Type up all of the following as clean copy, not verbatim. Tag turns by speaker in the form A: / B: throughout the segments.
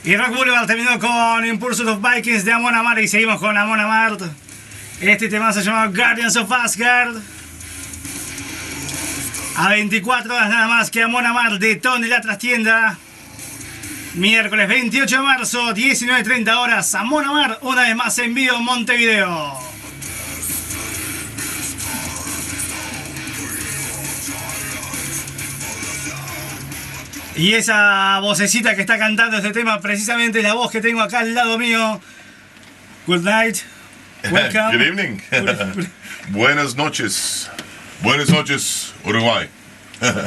A: Y Rock Boulevard terminó con Impulse of Vikings de Amon Amarth y seguimos con Amon Amarth. Este tema se llama Guardians of Asgard. A 24 horas nada más que Amon Amarth detone la trastienda. Miércoles 28 de marzo, 19:30 horas, Amon Amarth una vez más en vivo en Montevideo. Y esa vocecita que está cantando este tema precisamente es la voz que tengo acá al lado mío. Good night. Welcome.
B: Good evening. Buenas noches. Buenas noches, Uruguay.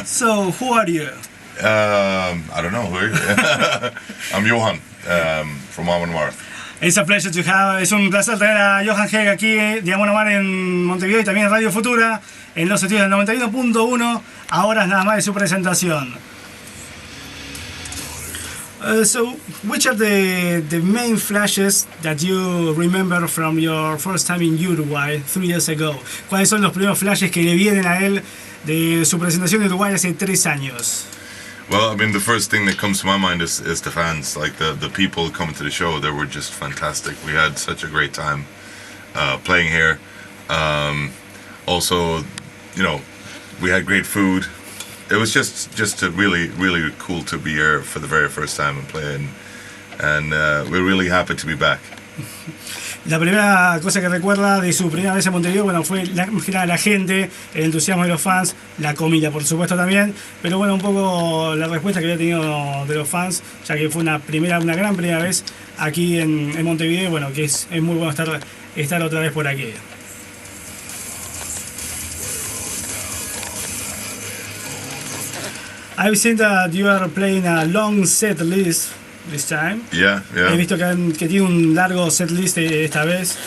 A: So, who are you?
B: I don't know. I'm Johan from AMON AMARTH.
A: It's a pleasure to have. Es un placer tener a Johan Heg aquí de AMON AMARTH en Montevideo y también en Radio Futura en los estudios del 91.1 a horas nada más de su presentación. So, which are the main flashes that you remember from your first time in Uruguay 3 years ago? ¿Cuáles son los primeros flashes que le vienen a él de su presentación en Uruguay hace 3 años?
B: Well, I mean, the first thing that comes to my mind is the fans, like the people coming to the show. They were just fantastic. We had such a great time playing here. Also, you know, we had great food. It was just really cool to be here for the very first time and play, and we're really happy to be back.
A: La primera cosa que recuerda de su primera vez en Montevideo, bueno, fue la gente, el entusiasmo de los fans, la comida, por supuesto, también, pero bueno, un poco la respuesta que había tenido de los fans, ya que fue una gran primera vez aquí en Montevideo, bueno, que es muy bueno estar otra vez por aquí. I've seen that you are playing a long set list this time.
B: Yeah.
A: He visto que tiene un largo set list esta vez.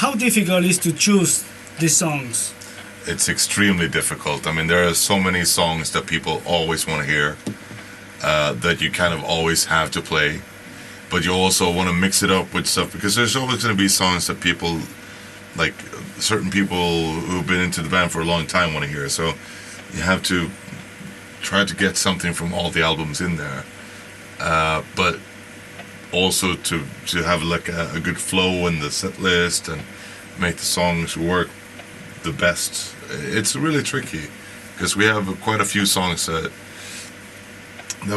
A: How difficult is to choose the songs?
B: It's extremely difficult. I mean, there are so many songs that people always want to hear, that you kind of always have to play, but you also want to mix it up with stuff, because there's always going to be songs that people, like certain people who've been into the band for a long time, want to hear. So you have to try to get something from all the albums in there, but also to have like a good flow in the set list and make the songs work the best. It's really tricky because we have quite a few songs that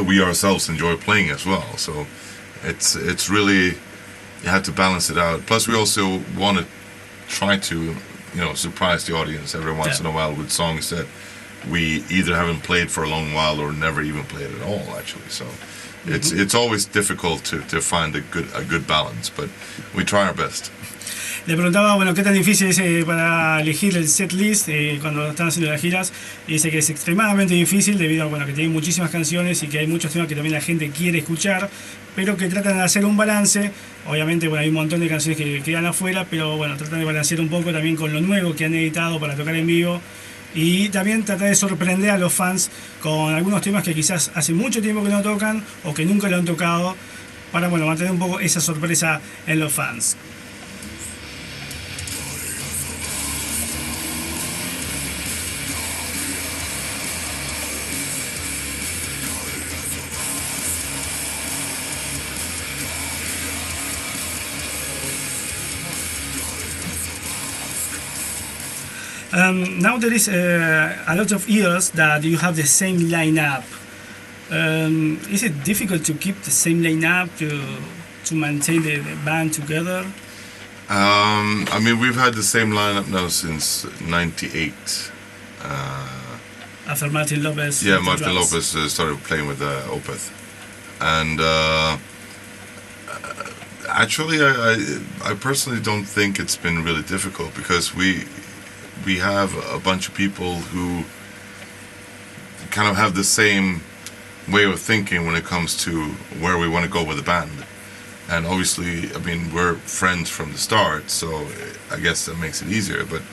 B: we ourselves enjoy playing as well. So it's really, you have to balance it out. Plus we also want to try to, surprise the audience every once in a while with songs that we either haven't played for a long while or never even played at all, actually. So it's always difficult to find a good balance, but we try our best.
A: Le preguntaba, bueno, qué tan difícil es para elegir el set list cuando están haciendo las giras, y dice que es extremadamente difícil debido a, bueno, que tiene muchísimas canciones y que hay muchos temas que también la gente quiere escuchar, pero que tratan de hacer un balance. Obviamente, bueno, hay un montón de canciones que quedan afuera, pero bueno, tratan de balancear un poco también con lo nuevo que han editado para tocar en vivo. Y también tratar de sorprender a los fans con algunos temas que quizás hace mucho tiempo que no tocan o que nunca lo han tocado, para, bueno, mantener un poco esa sorpresa en los fans. Now there is a lot of years that you have the same lineup. Is it difficult to keep the same lineup to maintain the band together?
B: I mean, we've had the same lineup now since '98.
A: After Martin Lopez.
B: Yeah, Martin Lopez started playing with Opeth, and actually, I personally don't think it's been really difficult, because we have a bunch of people who kind of have the same way of thinking when it comes to where we want to go with the band. And obviously, I mean, we're friends from the start, so I guess that makes it easier. But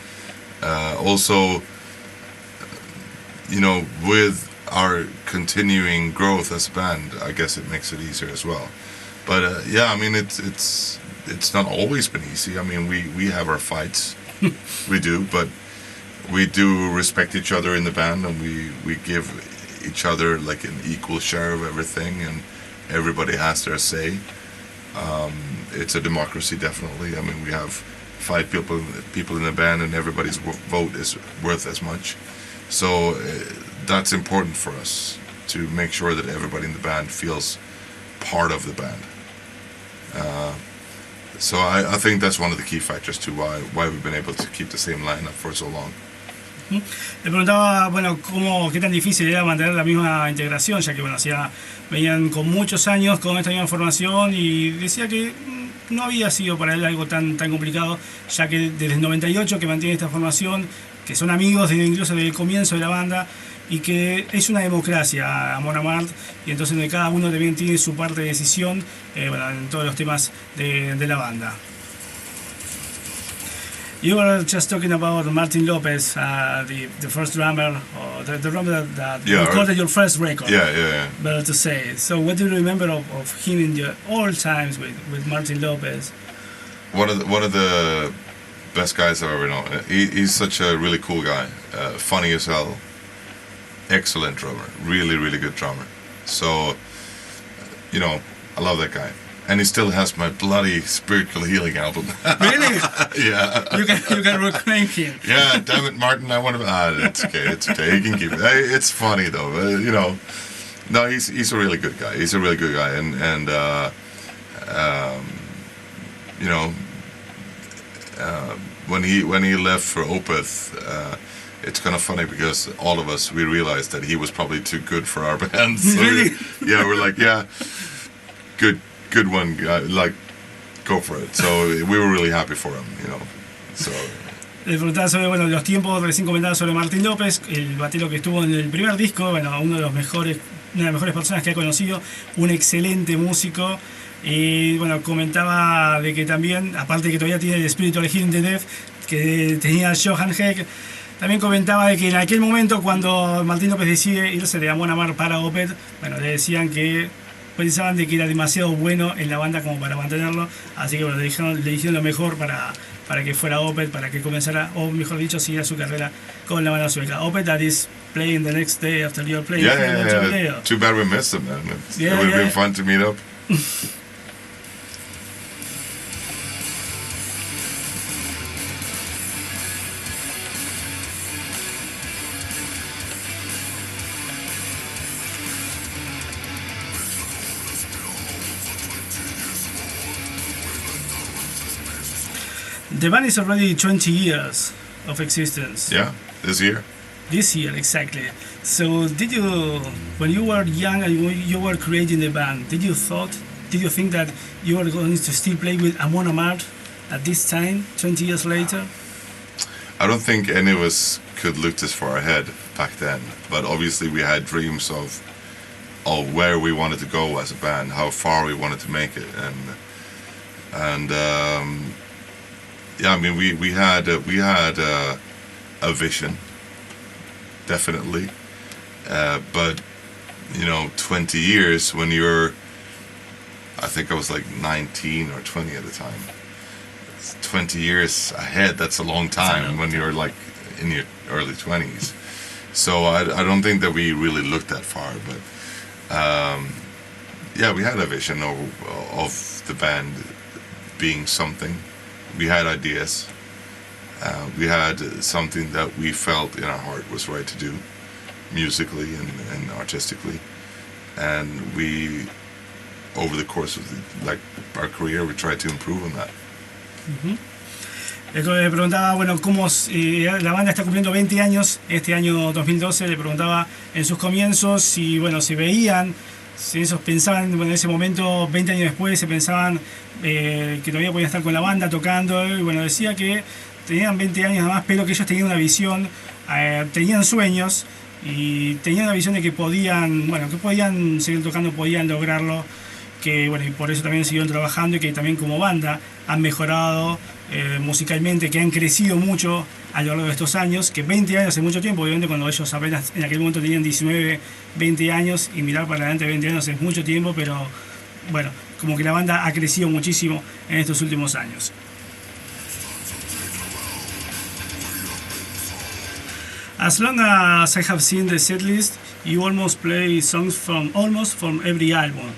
B: also, with our continuing growth as a band, I guess it makes it easier as well. But yeah, I mean, it's not always been easy. I mean, we have our fights. We do, but we do respect each other in the band, and we give each other like an equal share of everything, and everybody has their say. It's a democracy, definitely. I mean, we have 5 people in the band, and everybody's vote is worth as much. So that's important for us, to make sure that everybody in the band feels part of the band. So I think that's one of the key factors to why we've been able to keep the same lineup for so long.
A: Le preguntaba, bueno, qué tan difícil era mantener la misma integración, ya que, bueno, venían con muchos años con esta misma formación, y decía que no había sido para él algo tan complicado, ya que desde el 98 que mantiene esta formación, que son amigos incluso desde el comienzo de la banda, y que es una democracia, Amon Amarth, y entonces donde cada uno también tiene su parte de decisión, bueno, en todos los temas de la banda. You were just talking about Martin Lopez, the first drummer, or the drummer that recorded your first record.
B: Yeah.
A: Better to say. So, what do you remember of him in the old times with Martin Lopez?
B: One of the best guys I've ever known. He's such a really cool guy, funny as hell, excellent drummer, really good drummer. So, you know, I love that guy. And he still has my bloody Spiritual Healing album.
A: Really?
B: Yeah.
A: You can reclaim him.
B: Yeah, damn it, Martin, I want to... it's okay, he can keep it. It's funny, though, you know. No, he's a really good guy. He's a really good guy. And you know, when he left for Opeth, it's kind of funny because all of us, we realized that he was probably too good for our band. So
A: Really?
B: We're like, yeah, good one, like, go for it. So we were really happy for him, you know. So.
A: Le preguntaba sobre, bueno, los tiempos, recién comentaba sobre Martín López, el batero que estuvo en el primer disco, bueno, una de las mejores personas que he conocido, un excelente músico. Y bueno, comentaba de que también, aparte de que todavía tiene el Spiritual Healing de Death, que tenía Johan Heck, también comentaba de que en aquel momento, cuando Martín López decide irse de Amon Amarth para Opeth, bueno, le decían que pensaban de que era demasiado bueno en la banda como para mantenerlo, así que bueno, le dijeron lo mejor para que fuera Opeth, para que comenzara, o mejor dicho, siguiera su carrera con la banda sueca. Opeth, that is playing the next day after you're playing.
B: Yeah. Too bad we missed him, man. It would have been fun to meet up.
A: The band is already 20 years of existence.
B: Yeah, this year.
A: This year, exactly. So, when you were young and you were creating the band, did you think that you were going to still play with Amon Amarth at this time, 20 years later?
B: I don't think any of us could look this far ahead back then, but obviously we had dreams of where we wanted to go as a band, how far we wanted to make it, and yeah, I mean, we had a vision, definitely, but you know, 20 years when you're, I think I was like 19 or 20 at the time. 20 years ahead, that's a long time when you're like in your early 20s. So I don't think that we really looked that far, but yeah, we had a vision of the band being something. We had ideas. We had something that we felt in our heart was right to do, musically and artistically. And we, over the course of our career, we tried to improve on that.
A: Le preguntaba, bueno, cómo la banda está cumpliendo 20 años, este año 2012, le preguntaba en sus comienzos si veían, si esos pensaban, bueno, en ese momento, 20 años después, se pensaban que todavía podían estar con la banda tocando, y bueno, decía que tenían 20 años nada más, pero que ellos tenían una visión, tenían sueños, y tenían una visión de que podían seguir tocando, podían lograrlo, que bueno, y por eso también siguieron trabajando, y que también como banda han mejorado musicalmente, que han crecido mucho a lo largo de estos años, que 20 años es mucho tiempo, obviamente cuando ellos apenas en aquel momento tenían 19, 20 años, y mirar para adelante 20 años es mucho tiempo, pero bueno, como que la banda ha crecido muchísimo en estos últimos años. As long as I have seen the setlist, you almost play songs from every album.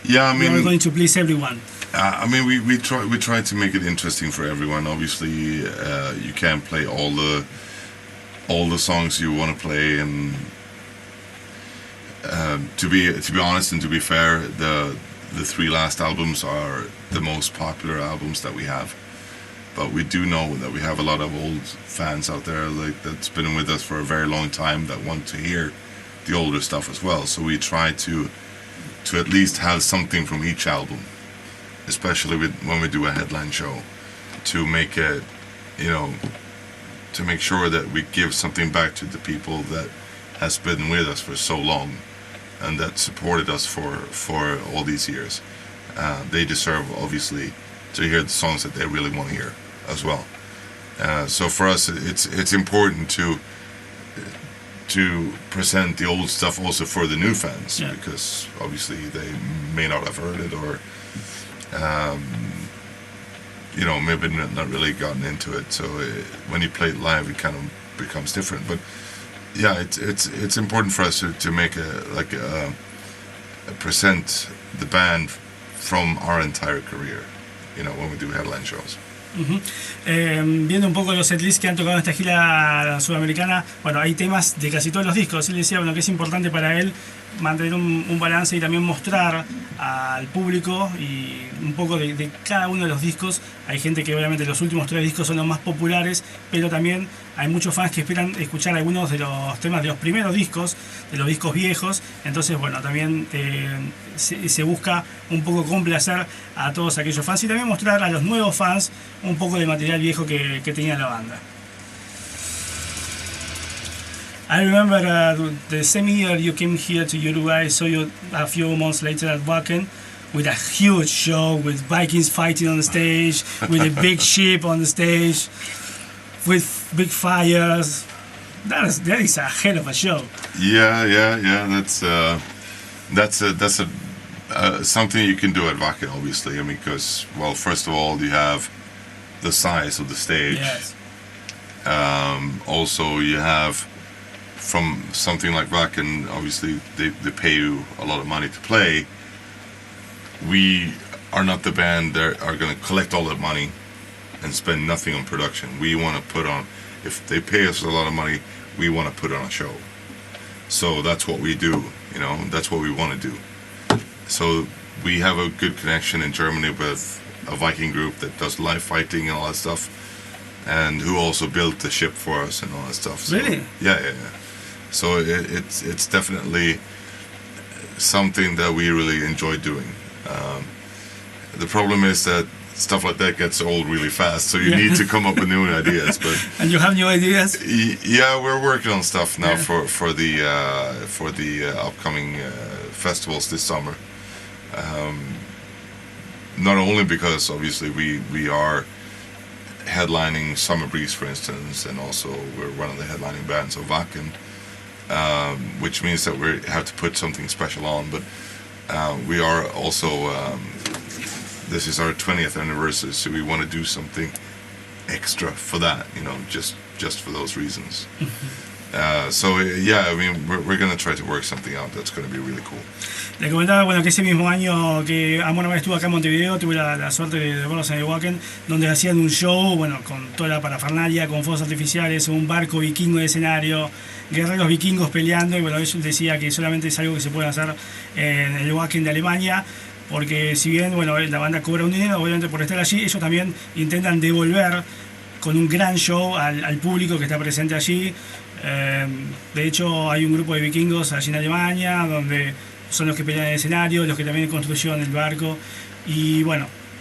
B: Yeah, I
A: we are
B: mean,
A: going to please everyone.
B: I mean, we try to make it interesting for everyone. Obviously, you can't play all the songs you want to play, and to be honest and to be fair, the three last albums are the most popular albums that we have. But we do know that we have a lot of old fans out there, like, that's been with us for a very long time, that want to hear the older stuff as well. So we try to at least have something from each album, especially when we do a headline show, to make it, to make sure that we give something back to the people that has been with us for so long and that supported us for all these years. They deserve, obviously, to hear the songs that they really want to hear as well. So for us, it's important to present the old stuff also for the new fans, because obviously they may not have heard it, or maybe not really gotten into it. So when you play it live, it kind of becomes different. But yeah, it's important for us to make present the band from our entire career, when we do headline shows.
A: Viendo un poco los setlists que han tocado en esta gira sudamericana, bueno, hay temas de casi todos los discos. Él decía, que es importante para él mantener un balance y también mostrar al público y un poco de cada uno de los discos. Hay gente que obviamente los últimos 3 discos son los más populares, pero también hay muchos fans que esperan escuchar algunos de los temas de los primeros discos, de los discos viejos. Entonces, bueno, también se busca un poco complacer a todos aquellos fans y también mostrar a los nuevos fans un poco de material viejo que tenía la banda. I remember the same year you came here to Uruguay, saw you a few months later at Wacken with a huge show, with Vikings fighting on the stage, with a big ship on the stage, with big fires. That is a hell of a show.
B: Yeah. That's something you can do at Wacken, obviously. I mean, because, well, first of all, you have the size of the stage.
A: Yes.
B: Also, you have, from something like Wacken, obviously they pay you a lot of money to play. We are not the band that are going to collect all that money and spend nothing on production. We want to put on, if they pay us a lot of money, we want to put on a show. So that's what we do, that's what we want to do. So we have a good connection in Germany with a Viking group that does live fighting and all that stuff, and who also built the ship for us and all that stuff. So,
A: really?
B: Yeah. So it's definitely something that we really enjoy doing. The problem is that stuff like that gets old really fast, so you need to come up with new ideas. But
A: and you have new ideas?
B: Yeah, we're working on stuff now for the upcoming festivals this summer. Not only because obviously we are headlining Summer Breeze, for instance, and also we're one of the headlining bands of Wacken, which means that we have to put something special on, but we are also, this is our 20th anniversary, so we want to do something extra for that, just for those reasons. So yeah, I mean, we're going to try to work something out that's going to be really cool.
A: Le comentaba, que ese mismo año que AMON AMARTH estuvo acá en Montevideo, tuve la suerte de verlos en el Wacken, donde hacían un show, con toda la parafernalia, con fuegos artificiales, un barco vikingo de escenario, guerreros vikingos peleando, y ellos decía que solamente es algo que se puede hacer en el Wacken de Alemania, porque si bien, la banda cobra un dinero, obviamente por estar allí, ellos también intentan devolver con un gran show al público que está presente allí. De hecho, hay un grupo de vikingos allí en Alemania, donde son los que pelean en el escenario, los que también construyeron el barco. Y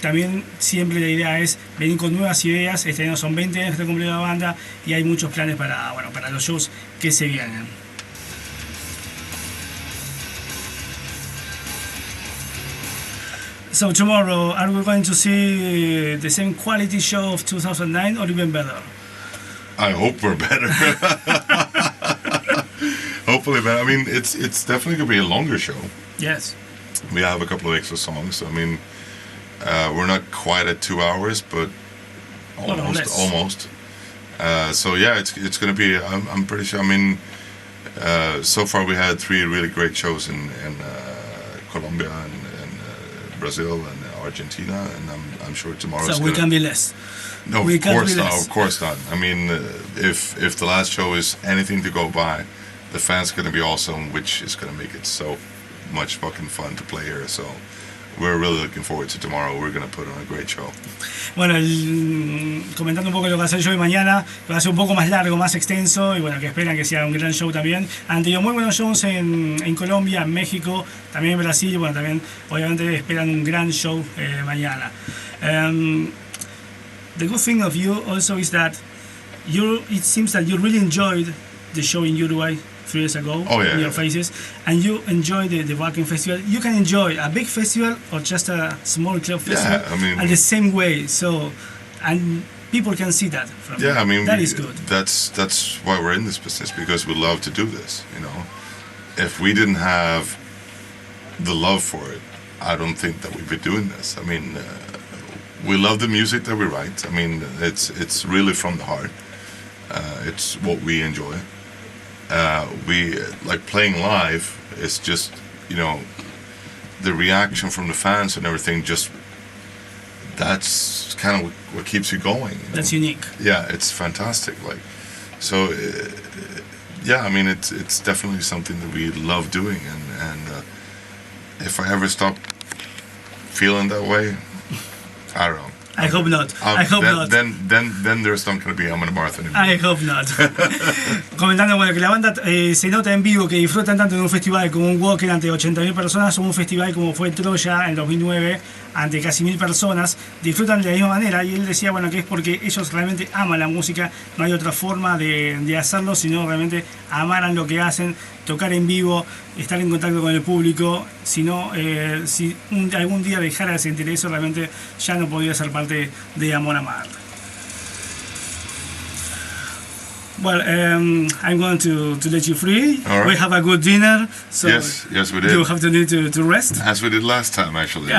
A: también siempre la idea es venir con nuevas ideas. Este año son 20 años que está cumpliendo la banda y hay muchos planes para los shows que se vienen. So tomorrow, are we going to see the same quality show of 2009 or even better?
B: I hope we're better. Hopefully better. I mean, it's definitely going to be a longer show.
A: Yes.
B: We have a couple of extra songs. I mean, we're not quite at 2 hours, but almost. So yeah, it's going to be. I'm pretty sure. I mean, so far we had 3 really great shows in Colombia and Brazil and Argentina, and I'm sure tomorrow.
A: So we can be less.
B: No, of course not. Of course not. I mean, if the last show is anything to go by, the fans are going to be awesome, which is going to make it so much fucking fun to play here. So we're really looking forward to tomorrow. We're going to put on a great show.
A: Bueno, comentando un poco lo que va a ser el show de mañana, va a ser un poco más largo, más extenso, y bueno, que esperan que sea un gran show también. Han tenido muy buenos shows en Colombia, en México, también en Brasil, y bueno, también obviamente esperan un gran show mañana. The good thing of you also is that it seems that you really enjoyed the show in Uruguay 3 years ago,
B: oh, yeah,
A: in your faces, and you enjoy the Wacken Festival. You can enjoy a big festival or just a small club festival at the same way. So, and people can see that from you.
B: I mean,
A: that is good.
B: That's why we're in this business, because we love to do this. You know, if we didn't have the love for it, I don't think that we'd be doing this. I mean, we love the music that we write. I mean, it's really from the heart. It's what we enjoy. We like playing live. It's just, you know, the reaction from the fans and everything. Just that's kind of what keeps you going. You know?
A: That's unique.
B: Yeah, it's fantastic. Like, so yeah. I mean, it's definitely something that we love doing. And if I ever stop feeling that way, I don't know.
A: I hope not. I hope not.
B: Then there's not going to be AMON AMARTH anymore.
A: I hope not. Comentando, bueno, que la banda se nota en vivo que disfrutan tanto de un festival como un Wacken ante 80.000 personas, o un festival como fue Troya en 2009 ante casi 1.000 personas, disfrutan de la misma manera. Y él decía, bueno, que es porque ellos realmente aman la música, no hay otra forma de hacerlo, sino realmente amaran lo que hacen, tocar en vivo, estar en contacto con el público. Si no, si algún día dejara de sentir eso, realmente ya no podría ser parte de AMON AMARTH. Well, I'm going to let you free.
B: Right.
A: We have a good dinner, so
B: yes, we did.
A: You have to need to rest.
B: As we did last time, actually.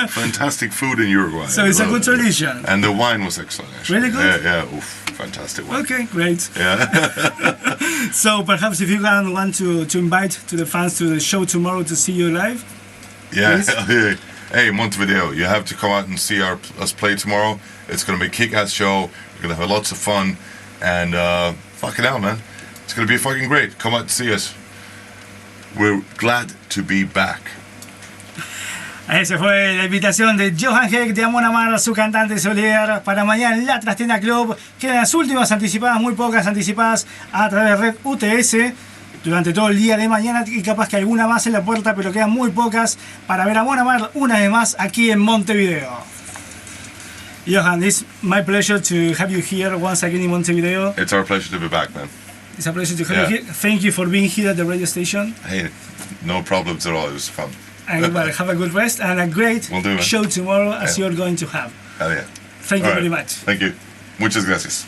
B: Fantastic food in Uruguay.
A: So it's a good tradition.
B: And the wine was excellent, actually.
A: Really good?
B: Yeah, oof, fantastic wine.
A: Okay, great.
B: Yeah.
A: So perhaps if you want to invite to the fans to the show tomorrow to see you live.
B: Yeah. Hey, Montevideo, you have to come out and see us play tomorrow. It's going to be a kick-ass show. We're going to have lots of fun. And fucking hell, man. It's going to be fucking great. Come out and see us. We're glad to be back.
A: Esa fue la invitación de Johan Heck de AMON AMARTH, su cantante Solier, para mañana en la Trastienda Club. Quedan las últimas anticipadas, muy pocas anticipadas a través de Red UTS durante todo el día de mañana, y capaz que alguna más en la puerta, pero quedan muy pocas para ver a AMON AMARTH una vez más aquí en Montevideo. Johan, it's my pleasure to have you here once again in Montevideo.
B: It's our pleasure to be back, man.
A: It's a pleasure to have you here. Thank you for being here at the radio station.
B: Hey, no problems at all. It was fun.
A: And well, have a good rest and a great show tomorrow as you're going to have.
B: Hell yeah.
A: Thank you very much.
B: Thank you. Muchas gracias.